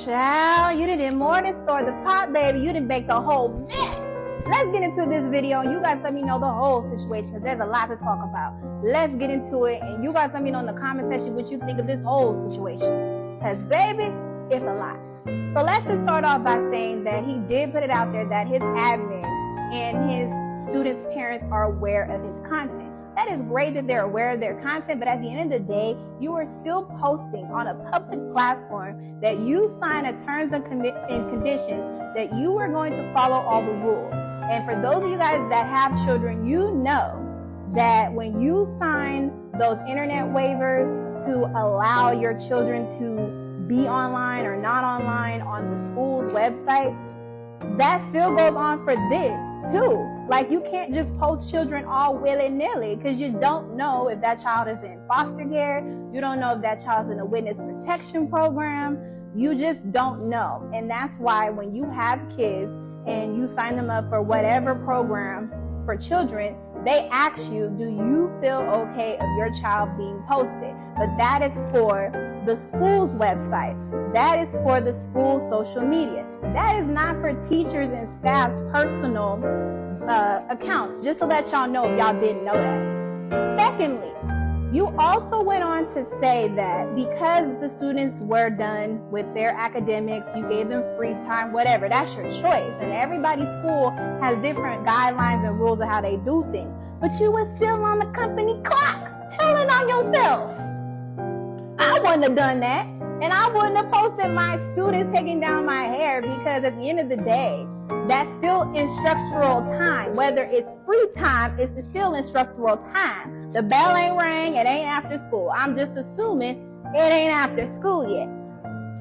Child, you did more than store the pot, baby. You didn't bake the whole mess. Let's get into this video, and you guys let me know the whole situation. There's a lot to talk about. Let's get into it, and you guys let me know in the comment section what you think of this whole situation. Because, baby, it's a lot. So let's just start off by saying that he did put it out there that his admin and his students' parents are aware of his content. That is great that they're aware of their content, but at the end of the day, you are still posting on a public platform that you sign a terms and conditions that you are going to follow all the rules. And for those of you guys that have children, you know that when you sign those internet waivers to allow your children to be online or not online on the school's website, that still goes on for this too. Like, you can't just post children all willy-nilly because you don't know if that child is in foster care. You don't know if that child's in a witness protection program. You just don't know. And that's why when you have kids and you sign them up for whatever program for children, they ask you, do you feel okay of your child being posted? But that is for the school's website. That is for the school's social media. That is not for teachers and staff's personal accounts, just to let y'all know if y'all didn't know that. Secondly, you also went on to say that because the students were done with their academics, you gave them free time, whatever, that's your choice. And everybody's school has different guidelines and rules of how they do things. But you were still on the company clock, telling on yourself. I wouldn't have done that. And I wouldn't have posted my students taking down my hair, because at the end of the day, that's still instructional time. Whether it's free time, it's still instructional time. The bell ain't rang, it ain't after school. I'm just assuming it ain't after school yet.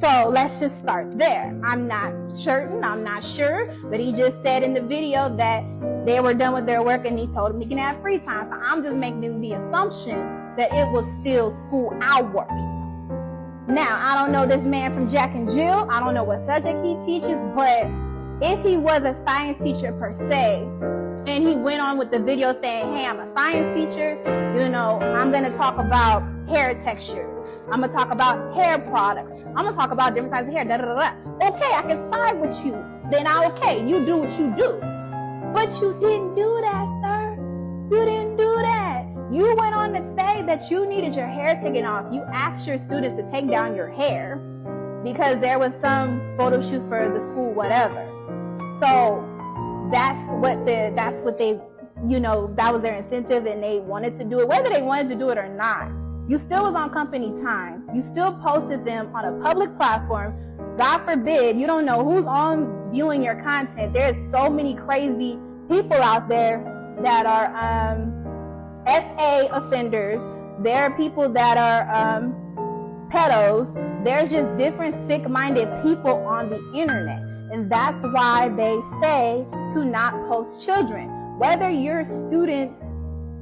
So let's just start there. I'm not certain, I'm not sure, but he just said in the video that they were done with their work and he told them he can have free time. So I'm just making the assumption that it was still school hours. Now, I don't know this man from Jack and Jill. I don't know what subject he teaches, but if he was a science teacher per se, and he went on with the video saying, hey, I'm a science teacher, you know, I'm going to talk about hair textures. I'm going to talk about hair products. I'm going to talk about different types of hair, da, da, da, da. Okay, I can side with you. Then okay, you do what you do. But you didn't do that, sir. You didn't do that. You went on to say that you needed your hair taken off. You asked your students to take down your hair because there was some photo shoot for the school, whatever. So that's what they, you know, that was their incentive and they wanted to do it. Whether they wanted to do it or not, you still was on company time. You still posted them on a public platform. God forbid, you don't know who's on viewing your content. There's so many crazy people out there that are SA offenders. There are people that are pedos. There's just different sick-minded people on the internet. And that's why they say to not post children. Whether your student's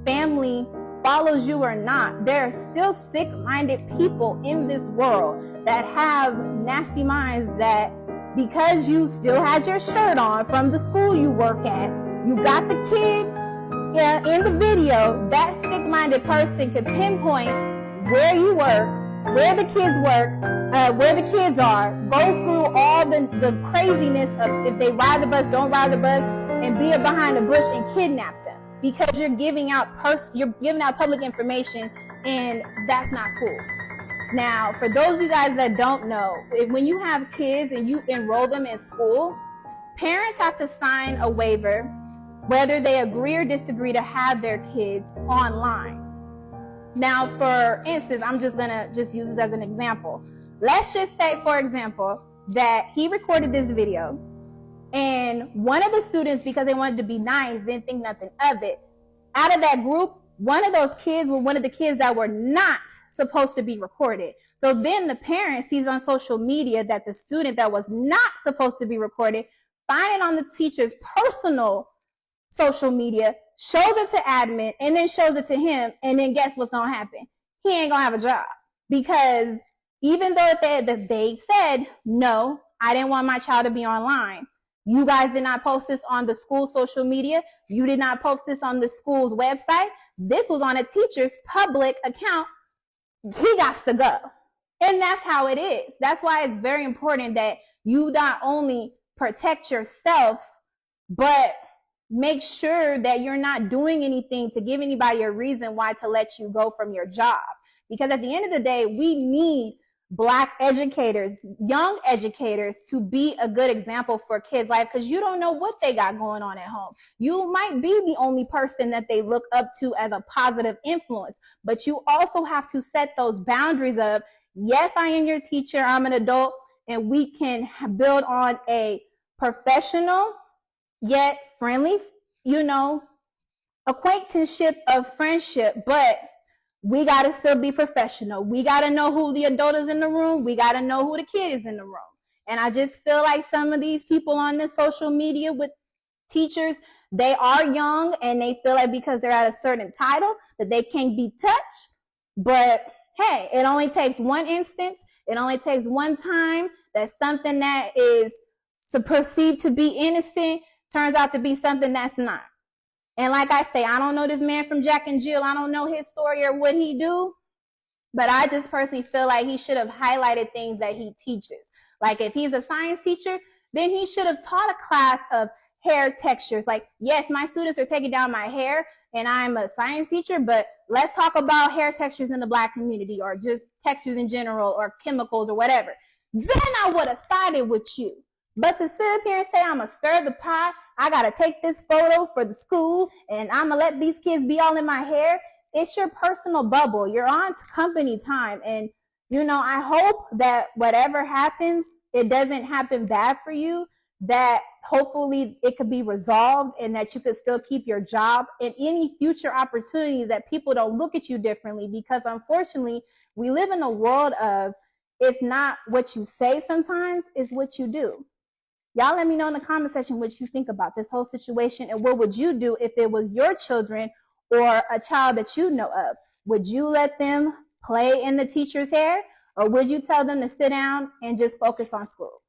family follows you or not, there are still sick-minded people in this world that have nasty minds that because you still had your shirt on from the school you work at, you got the kids in the video, that sick-minded person could pinpoint where you work, where the kids work, where the kids are, go through all the craziness of if they ride the bus, don't ride the bus, and be behind a bush and kidnap them because you're giving out public information, and that's not cool. Now, for those of you guys that don't know, when you have kids and you enroll them in school, parents have to sign a waiver whether they agree or disagree to have their kids online. Now, for instance, I'm just gonna use this as an example. Let's just say, for example, that he recorded this video and one of the students, because they wanted to be nice, didn't think nothing of it. Out of that group, one of those kids were one of the kids that were not supposed to be recorded. So then the parent sees on social media that the student that was not supposed to be recorded, find it on the teacher's personal social media, shows it to admin, and then shows it to him, and then guess what's going to happen? He ain't going to have a job. Because even though they said, no, I didn't want my child to be online, you guys did not post this on the school social media, you did not post this on the school's website, this was on a teacher's public account, he got to go. And that's how it is. That's why it's very important that you not only protect yourself, but make sure that you're not doing anything to give anybody a reason why to let you go from your job. Because at the end of the day, we need Black educators, young educators, to be a good example for kids' life, because you don't know what they got going on at home. You might be the only person that they look up to as a positive influence, but you also have to set those boundaries of, yes, I am your teacher, I'm an adult, and we can build on a professional yet friendly, acquaintanceship of friendship, but we got to still be professional. We got to know who the adult is in the room. We got to know who the kid is in the room. And I just feel like some of these people on the social media with teachers, they are young and they feel like because they're at a certain title that they can't be touched. But hey, it only takes one instance. It only takes one time that something that is perceived to be innocent turns out to be something that's not. And like I say, I don't know this man from Jack and Jill. I don't know his story or what he do, but I just personally feel like he should have highlighted things that he teaches. Like if he's a science teacher, then he should have taught a class of hair textures. Like, yes, my students are taking down my hair and I'm a science teacher, but let's talk about hair textures in the Black community or just textures in general or chemicals or whatever. Then I would have sided with you. But to sit up here and say, I'm going to stir the pot, I got to take this photo for the school, and I'm going to let these kids be all in my hair, it's your personal bubble. You're on company time. And, I hope that whatever happens, it doesn't happen bad for you, that hopefully it could be resolved and that you could still keep your job and any future opportunities that people don't look at you differently. Because unfortunately, we live in a world of, it's not what you say sometimes, it's what you do. Y'all let me know in the comment section what you think about this whole situation and what would you do if it was your children or a child that you know of. Would you let them play in the teacher's hair, or would you tell them to sit down and just focus on school?